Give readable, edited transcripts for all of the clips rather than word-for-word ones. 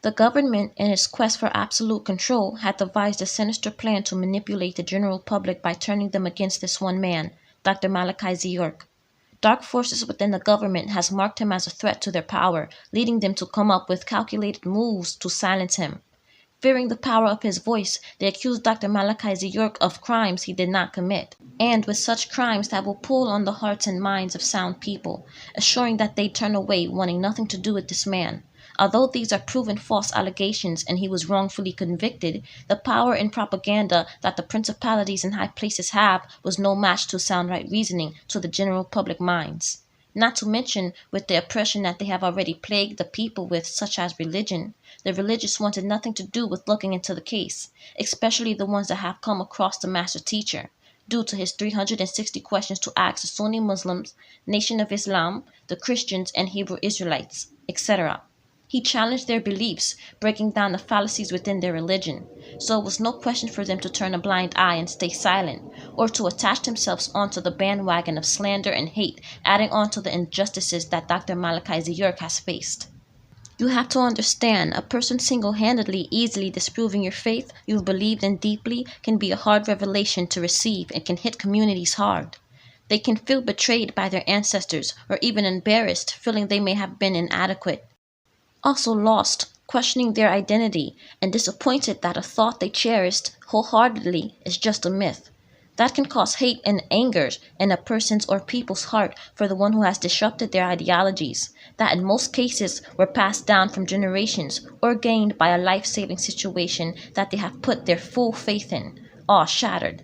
The government, in its quest for absolute control, had devised a sinister plan to manipulate the general public by turning them against this one man, Dr. Malachi Z. York. Dark forces within the government has marked him as a threat to their power, leading them to come up with calculated moves to silence him. Fearing the power of his voice, they accused Dr. Malachi Z. York of crimes he did not commit, and with such crimes that will pull on the hearts and minds of sound people, assuring that they turn away, wanting nothing to do with this man. Although these are proven false allegations and he was wrongfully convicted, the power and propaganda that the principalities and high places have was no match to sound right reasoning to the general public minds. Not to mention with the oppression that they have already plagued the people with, such as religion. The religious wanted nothing to do with looking into the case, especially the ones that have come across the master teacher, due to his 360 questions to ask the Sunni Muslims, Nation of Islam, the Christians, and Hebrew Israelites, etc. He challenged their beliefs, breaking down the fallacies within their religion, so it was no question for them to turn a blind eye and stay silent, or to attach themselves onto the bandwagon of slander and hate, adding on to the injustices that Dr. Malachi Z. York has faced. You have to understand, a person single-handedly easily disproving your faith you've believed in deeply can be a hard revelation to receive and can hit communities hard. They can feel betrayed by their ancestors or even embarrassed, feeling they may have been inadequate. Also lost, questioning their identity, and disappointed that a thought they cherished wholeheartedly is just a myth. That can cause hate and anger in a person's or people's heart for the one who has disrupted their ideologies, that in most cases were passed down from generations or gained by a life-saving situation that they have put their full faith in, all shattered.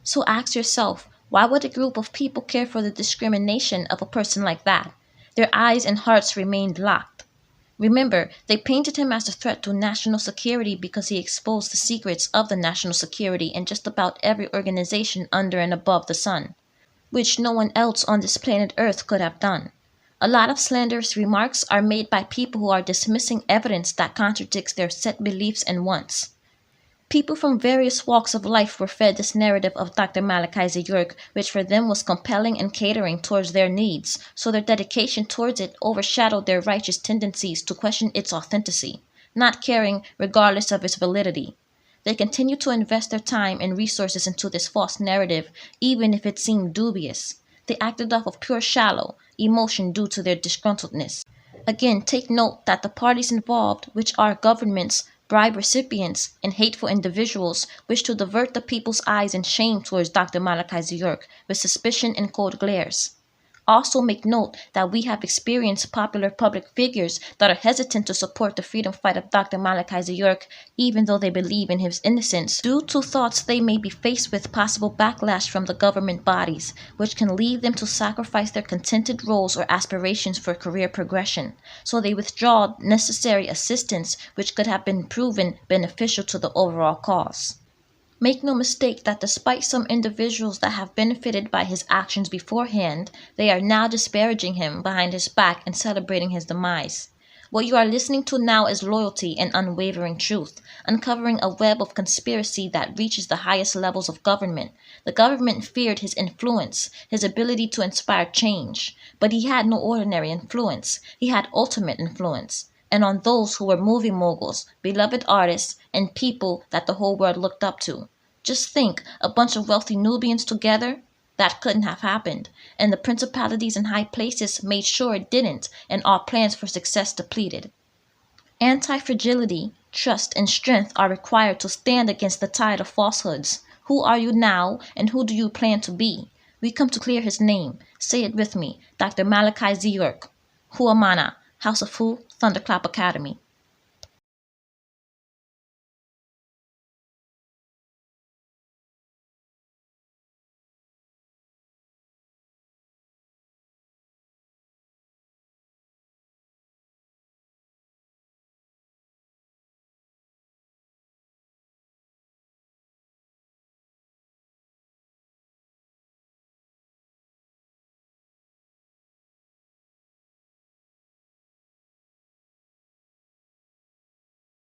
So ask yourself, why would a group of people care for the discrimination of a person like that? Their eyes and hearts remained locked. Remember, they painted him as a threat to national security because he exposed the secrets of the national security in just about every organization under and above the sun, which no one else on this planet Earth could have done. A lot of slanderous remarks are made by people who are dismissing evidence that contradicts their set beliefs and wants. People from various walks of life were fed this narrative of Dr. Malachi Z. York, which for them was compelling and catering towards their needs, so their dedication towards it overshadowed their righteous tendencies to question its authenticity, not caring regardless of its validity. They continued to invest their time and resources into this false narrative, even if it seemed dubious. They acted off of pure shallow emotion due to their disgruntledness. Again, take note that the parties involved, which are governments, bribe recipients, and hateful individuals, wish to divert the people's eyes in shame towards Dr. Malachi Z. York with suspicion and cold glares. Also make note that we have experienced popular public figures that are hesitant to support the freedom fight of Dr. Malachi Z. York, even though they believe in his innocence, due to thoughts they may be faced with possible backlash from the government bodies, which can lead them to sacrifice their contented roles or aspirations for career progression. So they withdraw necessary assistance, which could have been proven beneficial to the overall cause. Make no mistake that despite some individuals that have benefited by his actions beforehand, they are now disparaging him behind his back and celebrating his demise. What you are listening to now is loyalty and unwavering truth, uncovering a web of conspiracy that reaches the highest levels of government. The government feared his influence, his ability to inspire change, but he had no ordinary influence. He had ultimate influence. And on those who were movie moguls, beloved artists, and people that the whole world looked up to. Just think, a bunch of wealthy Nubians together? That couldn't have happened, and the principalities and high places made sure it didn't, and all plans for success depleted. Anti-fragility, trust, and strength are required to stand against the tide of falsehoods. Who are you now, and who do you plan to be? We come to clear his name. Say it with me, Dr. Malachi Z. York. Huamana, House of Hu, Thunderclap Academy.